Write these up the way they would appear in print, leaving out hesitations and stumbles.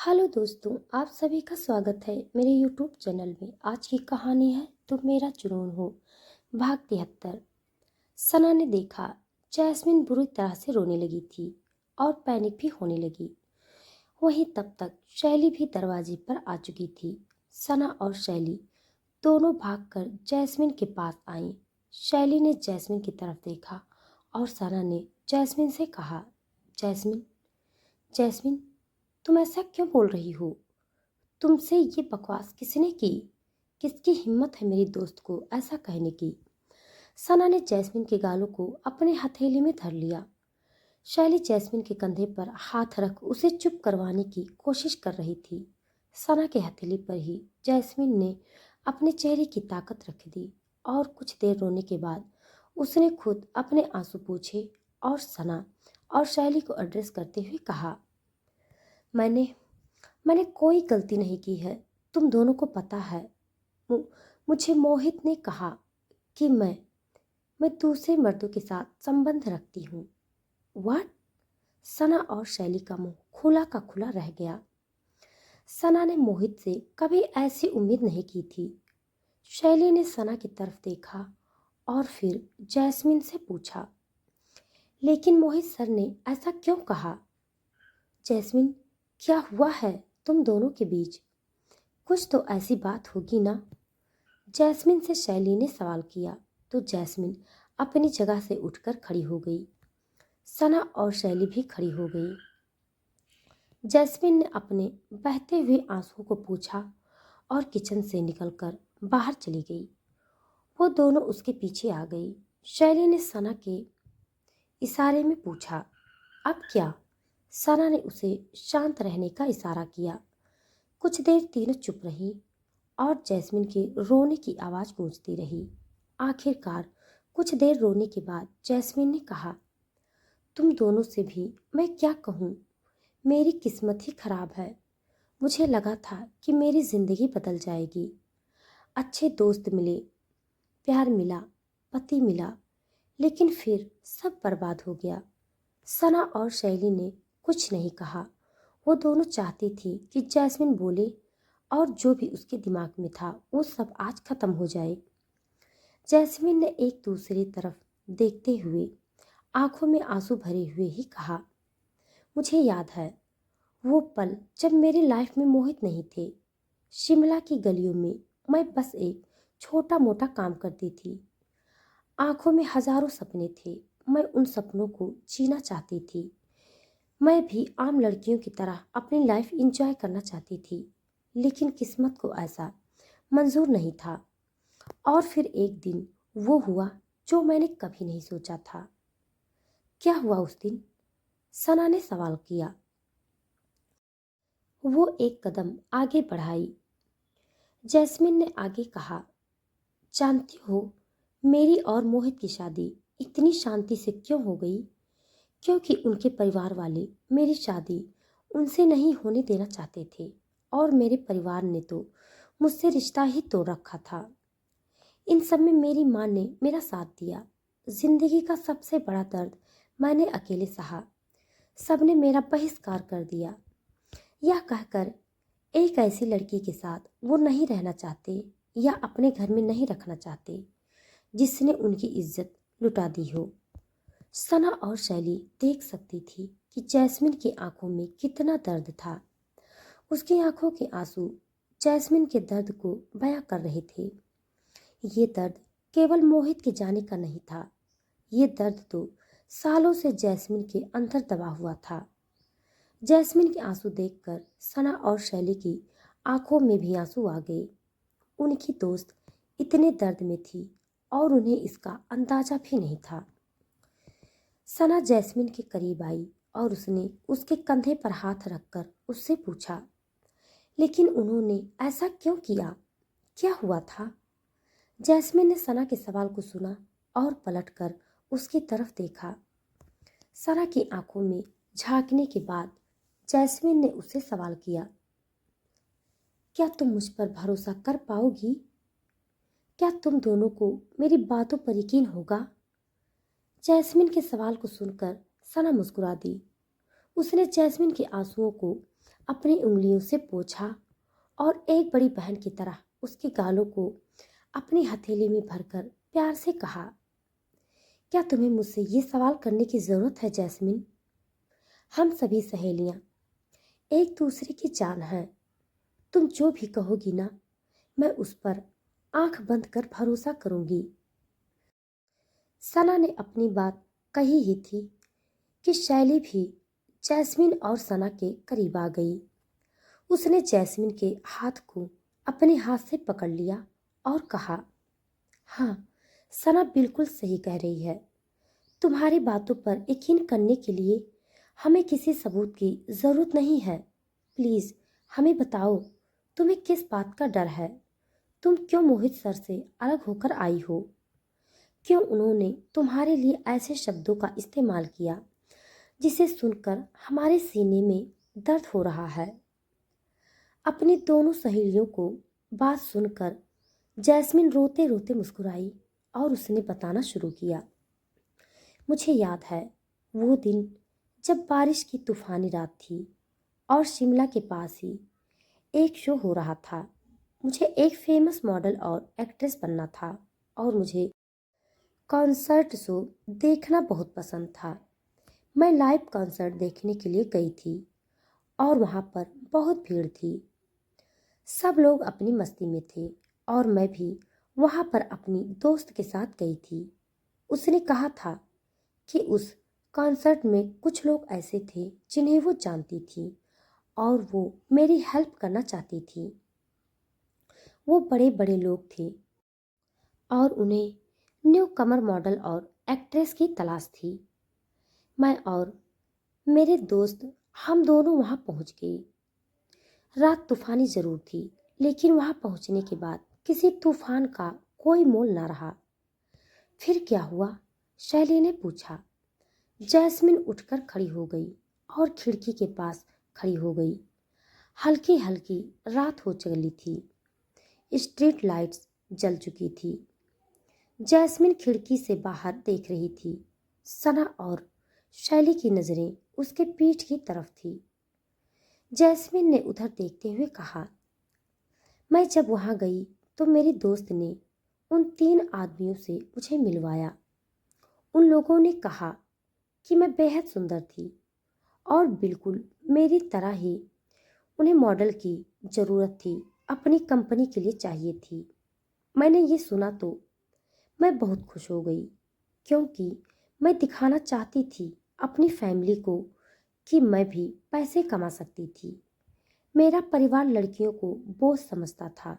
Hello दोस्तों, आप सभी का स्वागत है मेरे यूट्यूब चैनल में। आज की कहानी है तुम मेरा जुनून हो, भाग 73। सना ने देखा जैस्मिन बुरी तरह से रोने लगी थी और पैनिक भी होने लगी। वहीं तब तक शैली भी दरवाजे पर आ चुकी थी। सना और शैली दोनों भागकर जैस्मिन के पास आईं। शैली ने जैस्मिन की तरफ देखा और सना ने जैस्मिन से कहा, जैस्मिन, जैस्मिन, तुम ऐसा क्यों बोल रही हो? तुमसे ये बकवास किसने की? किसकी हिम्मत है मेरी दोस्त को ऐसा कहने की? सना ने जैस्मिन के गालों को अपने हथेली में धर लिया। शैली जैस्मिन के कंधे पर हाथ रख उसे चुप करवाने की कोशिश कर रही थी। सना के हथेली पर ही जैस्मिन ने अपने चेहरे की ताकत रख दी और कुछ देर रोने के बाद उसने खुद अपने आंसू पूछे और सना और शैली को एड्रेस करते हुए कहा, मैंने मैंने कोई गलती नहीं की है। तुम दोनों को पता है, मु- मुझे मोहित ने कहा कि मैं दूसरे मर्दों के साथ संबंध रखती हूँ। व्हाट? सना और शैली का मुंह खुला का खुला रह गया। सना ने मोहित से कभी ऐसी उम्मीद नहीं की थी। शैली ने सना की तरफ देखा और फिर जैस्मिन से पूछा, लेकिन मोहित सर ने ऐसा क्यों कहा? जैस्मिन, क्या हुआ है तुम दोनों के बीच? कुछ तो ऐसी बात होगी ना? जैस्मिन से शैली ने सवाल किया तो जैस्मिन अपनी जगह से उठकर खड़ी हो गई। सना और शैली भी खड़ी हो गई। जैस्मिन ने अपने बहते हुए आंसुओं को पूछा और किचन से निकलकर बाहर चली गई। वो दोनों उसके पीछे आ गई। शैली ने सना के इशारे में पूछा, अब क्या? सना ने उसे शांत रहने का इशारा किया। कुछ देर तीनों चुप रही और जैस्मिन के रोने की आवाज़ गूंजती रही। आखिरकार कुछ देर रोने के बाद जैस्मिन ने कहा, तुम दोनों से भी मैं क्या कहूँ? मेरी किस्मत ही खराब है। मुझे लगा था कि मेरी ज़िंदगी बदल जाएगी। अच्छे दोस्त मिले, प्यार मिला, पति मिला, लेकिन फिर सब बर्बाद हो गया। सना और शैली ने कुछ नहीं कहा। वो दोनों चाहती थी कि जैस्मिन बोले और जो भी उसके दिमाग में था वो सब आज खत्म हो जाए। जैस्मिन ने एक दूसरी तरफ देखते हुए आंखों में आंसू भरे हुए ही कहा, मुझे याद है वो पल जब मेरी लाइफ में मोहित नहीं थे। शिमला की गलियों में मैं बस एक छोटा मोटा काम करती थी। आंखों में हजारों सपने थे। मैं उन सपनों को जीना चाहती थी। मैं भी आम लड़कियों की तरह अपनी लाइफ एंजॉय करना चाहती थी, लेकिन किस्मत को ऐसा मंजूर नहीं था। और फिर एक दिन वो हुआ जो मैंने कभी नहीं सोचा था। क्या हुआ उस दिन? सना ने सवाल किया। वो एक कदम आगे बढ़ाई। जैस्मिन ने आगे कहा, जानती हो, मेरी और मोहित की शादी इतनी शांति से क्यों हो गई? क्योंकि उनके परिवार वाले मेरी शादी उनसे नहीं होने देना चाहते थे और मेरे परिवार ने तो मुझसे रिश्ता ही तोड़ रखा था। इन सब में मेरी माँ ने मेरा साथ दिया। जिंदगी का सबसे बड़ा दर्द मैंने अकेले सहा। सबने मेरा बहिष्कार कर दिया, यह कहकर एक ऐसी लड़की के साथ वो नहीं रहना चाहते या अपने घर में नहीं रखना चाहते जिसने उनकी इज्जत लुटा दी हो। सना और शैली देख सकती थी कि जैस्मिन की आंखों में कितना दर्द था। उसकी आंखों के आंसू जैस्मिन के दर्द को बयां कर रहे थे। ये दर्द केवल मोहित के जाने का नहीं था। ये दर्द तो सालों से जैस्मिन के अंदर दबा हुआ था। जैस्मिन के आंसू देखकर सना और शैली की आंखों में भी आंसू आ गए। उनकी दोस्त इतने दर्द में थी और उन्हें इसका अंदाजा भी नहीं था। सना जैस्मिन के करीब आई और उसने उसके कंधे पर हाथ रखकर उससे पूछा, लेकिन उन्होंने ऐसा क्यों किया? क्या हुआ था? जैस्मिन ने सना के सवाल को सुना और पलटकर उसकी तरफ देखा। सना की आंखों में झांकने के बाद जैस्मिन ने उससे सवाल किया, क्या तुम मुझ पर भरोसा कर पाओगी? क्या तुम दोनों को मेरी बातों पर यकीन होगा? जैस्मिन के सवाल को सुनकर सना मुस्कुरा दी। उसने जैस्मिन के आंसुओं को अपनी उंगलियों से पोंछा और एक बड़ी बहन की तरह उसके गालों को अपनी हथेली में भरकर प्यार से कहा, क्या तुम्हें मुझसे ये सवाल करने की जरूरत है जैस्मिन? हम सभी सहेलियां एक दूसरे की जान हैं। तुम जो भी कहोगी ना, मैं उस पर आंख बंद कर भरोसा करूंगी। सना ने अपनी बात कही ही थी कि शैली भी जैस्मिन और सना के करीब आ गई। उसने जैस्मिन के हाथ को अपने हाथ से पकड़ लिया और कहा, हाँ, सना बिल्कुल सही कह रही है। तुम्हारी बातों पर यकीन करने के लिए हमें किसी सबूत की जरूरत नहीं है। प्लीज हमें बताओ, तुम्हें किस बात का डर है? तुम क्यों मोहित सर से अलग होकर आई हो? क्यों उन्होंने तुम्हारे लिए ऐसे शब्दों का इस्तेमाल किया जिसे सुनकर हमारे सीने में दर्द हो रहा है? अपनी दोनों सहेलियों को बात सुनकर जैस्मिन रोते रोते मुस्कुराई और उसने बताना शुरू किया, मुझे याद है वो दिन जब बारिश की तूफानी रात थी और शिमला के पास ही एक शो हो रहा था। मुझे एक फेमस मॉडल और एक्ट्रेस बनना था और मुझे कॉन्सर्ट शो देखना बहुत पसंद था। मैं लाइव कॉन्सर्ट देखने के लिए गई थी और वहाँ पर बहुत भीड़ थी। सब लोग अपनी मस्ती में थे और मैं भी वहाँ पर अपनी दोस्त के साथ गई थी। उसने कहा था कि उस कॉन्सर्ट में कुछ लोग ऐसे थे जिन्हें वो जानती थी और वो मेरी हेल्प करना चाहती थी। वो बड़े बड़े लोग थे और उन्हें न्यू कमर मॉडल और एक्ट्रेस की तलाश थी। मैं और मेरे दोस्त हम दोनों वहाँ पहुँच गए। रात तूफानी जरूर थी, लेकिन वहां पहुंचने के बाद किसी तूफान का कोई मोल ना रहा। फिर क्या हुआ? शैली ने पूछा। जैस्मिन उठकर खड़ी हो गई और खिड़की के पास खड़ी हो गई। हल्की हल्की रात हो चली थी। स्ट्रीट लाइट्स जल चुकी थी। जैस्मिन खिड़की से बाहर देख रही थी। सना और शैली की नजरें उसके पीठ की तरफ थी। जैस्मिन ने उधर देखते हुए कहा, मैं जब वहां गई तो मेरी दोस्त ने उन 3 आदमियों से मुझे मिलवाया। उन लोगों ने कहा कि मैं बेहद सुंदर थी और बिल्कुल मेरी तरह ही उन्हें मॉडल की ज़रूरत थी, अपनी कंपनी के लिए चाहिए थी। मैंने ये सुना तो मैं बहुत खुश हो गई, क्योंकि मैं दिखाना चाहती थी अपनी फैमिली को कि मैं भी पैसे कमा सकती थी। मेरा परिवार लड़कियों को बोझ समझता था।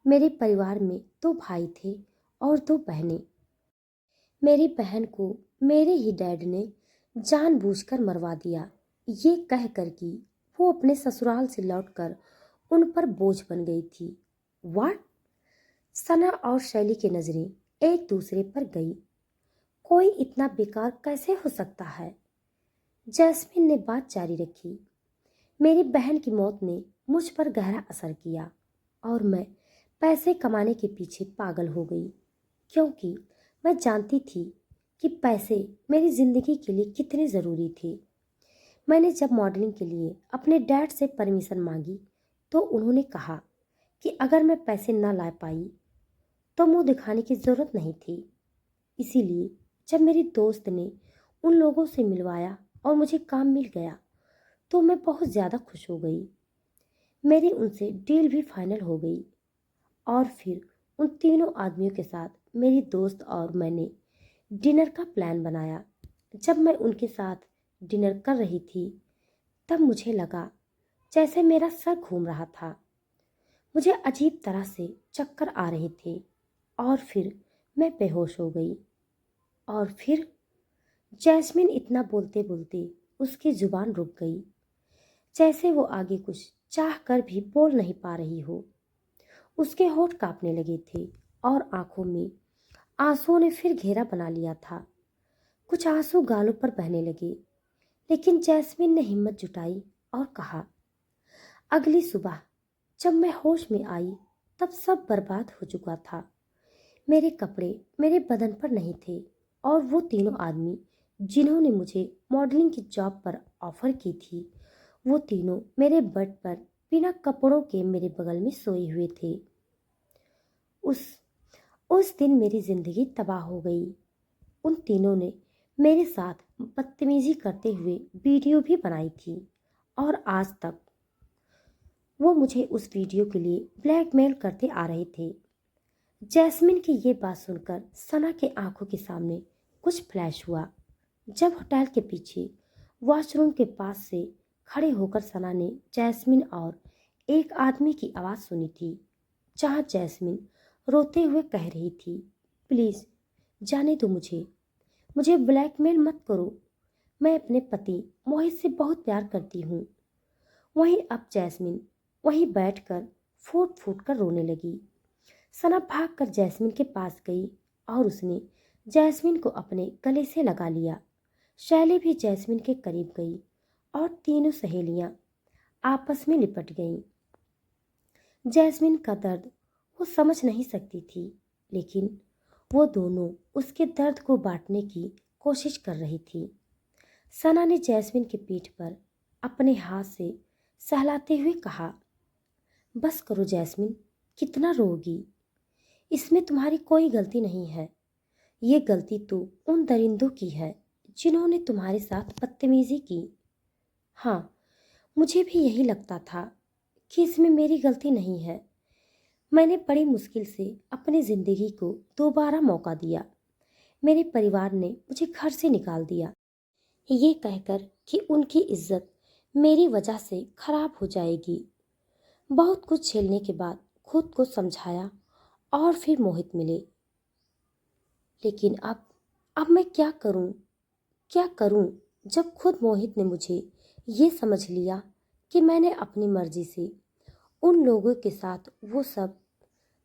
मेरे परिवार में 2 भाई थे और 2 बहनें। मेरी बहन को मेरे ही डैड ने जानबूझकर मरवा दिया, ये कहकर कि वो अपने ससुराल से लौटकर उन पर बोझ बन गई थी। व्हाट? सना और शैली की नजरें एक दूसरे पर गई। कोई इतना बेकार कैसे हो सकता है? जैस्मिन ने बात जारी रखी। मेरी बहन की मौत ने मुझ पर गहरा असर किया और मैं पैसे कमाने के पीछे पागल हो गई, क्योंकि मैं जानती थी कि पैसे मेरी जिंदगी के लिए कितने ज़रूरी थे। मैंने जब मॉडलिंग के लिए अपने डैड से परमिशन मांगी तो उन्होंने कहा कि अगर मैं पैसे ना ला पाई तो मुंह दिखाने की ज़रूरत नहीं थी। इसीलिए जब मेरी दोस्त ने उन लोगों से मिलवाया और मुझे काम मिल गया तो मैं बहुत ज़्यादा खुश हो गई। मेरी उनसे डील भी फाइनल हो गई और फिर उन तीनों आदमियों के साथ मेरी दोस्त और मैंने डिनर का प्लान बनाया। जब मैं उनके साथ डिनर कर रही थी तब मुझे लगा जैसे मेरा सर घूम रहा था। मुझे अजीब तरह से चक्कर आ रहे थे और फिर मैं बेहोश हो गई। और फिर जैस्मिन इतना बोलते बोलते उसकी जुबान रुक गई, जैसे वो आगे कुछ चाह कर भी बोल नहीं पा रही हो। उसके होंठ कांपने लगे थे और आंखों में आंसुओं ने फिर घेरा बना लिया था। कुछ आंसू गालों पर बहने लगे, लेकिन जैस्मिन ने हिम्मत जुटाई और कहा, अगली सुबह जब मैं होश में आई तब सब बर्बाद हो चुका था। मेरे कपड़े मेरे बदन पर नहीं थे और वो तीनों आदमी जिन्होंने मुझे मॉडलिंग की जॉब पर ऑफर की थी वो तीनों मेरे बेड पर बिना कपड़ों के मेरे बगल में सोए हुए थे। उस उस दिन मेरी जिंदगी तबाह हो गई। उन तीनों ने मेरे साथ बदतमीजी करते हुए वीडियो भी बनाई थी और आज तक वो मुझे उस वीडियो के लिए ब्लैकमेल करते आ रहे थे। जैस्मिन की ये बात सुनकर सना के आंखों के सामने कुछ फ्लैश हुआ। जब होटल के पीछे वॉशरूम के पास से खड़े होकर सना ने जैस्मिन और एक आदमी की आवाज़ सुनी थी, जहां जैस्मिन रोते हुए कह रही थी, प्लीज़ जाने दो मुझे ब्लैकमेल मत करो, मैं अपने पति मोहित से बहुत प्यार करती हूँ। वहीं अब जैस्मिन वहीं बैठकर फूट फूट कर रोने लगी। सना भागकर जैस्मिन के पास गई और उसने जैस्मिन को अपने गले से लगा लिया। शैली भी जैस्मिन के करीब गई और तीनों सहेलियां आपस में लिपट गईं। जैस्मिन का दर्द वो समझ नहीं सकती थी, लेकिन वो दोनों उसके दर्द को बांटने की कोशिश कर रही थी। सना ने जैस्मिन के पीठ पर अपने हाथ से सहलाते हुए कहा, बस करो जैस्मिन, कितना रोगी, इसमें तुम्हारी कोई गलती नहीं है। ये गलती तो उन दरिंदों की है जिन्होंने तुम्हारे साथ बदतमीजी की। हाँ, मुझे भी यही लगता था कि इसमें मेरी गलती नहीं है। मैंने बड़ी मुश्किल से अपनी ज़िंदगी को दोबारा मौका दिया। मेरे परिवार ने मुझे घर से निकाल दिया, ये कहकर कि उनकी इज्जत मेरी वजह से खराब हो जाएगी। बहुत कुछ झेलने के बाद खुद को समझाया और फिर मोहित मिले। लेकिन अब मैं क्या करूं जब खुद मोहित ने मुझे ये समझ लिया कि मैंने अपनी मर्जी से उन लोगों के साथ वो सब।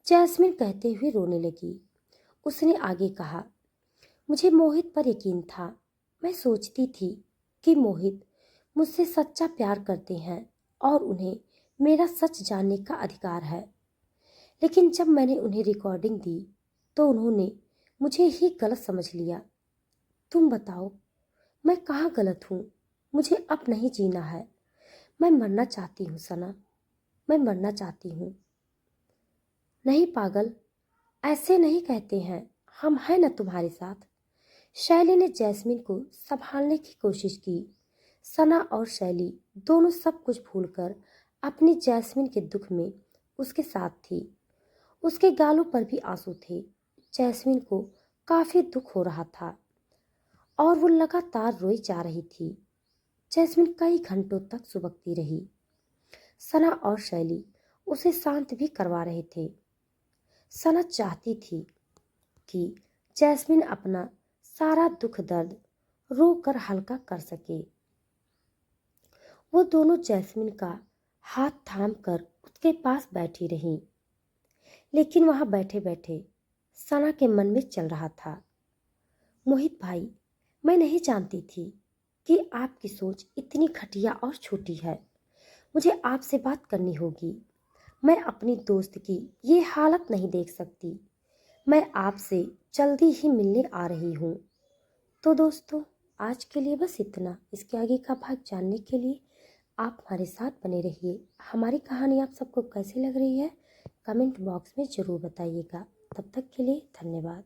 जैस्मिन कहते हुए रोने लगी। उसने आगे कहा, मुझे मोहित पर यकीन था। मैं सोचती थी कि मोहित मुझसे सच्चा प्यार करते हैं और उन्हें मेरा सच जानने का अधिकार है। लेकिन जब मैंने उन्हें रिकॉर्डिंग दी तो उन्होंने मुझे ही गलत समझ लिया। तुम बताओ, मैं कहाँ गलत हूँ? मुझे अब नहीं जीना है। मैं मरना चाहती हूँ सना, मैं मरना चाहती हूँ। नहीं पागल, ऐसे नहीं कहते हैं, हम हैं ना तुम्हारे साथ। शैली ने जैस्मिन को संभालने की कोशिश की। सना और शैली दोनों सब कुछ भूलकर अपनी जैस्मिन के दुख में उसके साथ थी। उसके गालों पर भी आंसू थे। जैस्मिन को काफी दुख हो रहा था और वो लगातार रोई जा रही थी। जैस्मिन कई घंटों तक सुबकती रही। सना और शैली उसे शांत भी करवा रहे थे। सना चाहती थी कि जैस्मिन अपना सारा दुख दर्द रो कर हल्का कर सके। वो दोनों जैस्मिन का हाथ थाम कर उसके पास बैठी रहीं। लेकिन वहां बैठे बैठे सना के मन में चल रहा था, मोहित भाई, मैं नहीं जानती थी कि आपकी सोच इतनी घटिया और छोटी है। मुझे आपसे बात करनी होगी। मैं अपनी दोस्त की ये हालत नहीं देख सकती। मैं आपसे जल्दी ही मिलने आ रही हूँ। तो दोस्तों, आज के लिए बस इतना। इसके आगे का भाग जानने के लिए आप हमारे साथ बने रहिए। हमारी कहानी आप सबको कैसी लग रही है कमेंट बॉक्स में ज़रूर बताइएगा। तब तक के लिए धन्यवाद।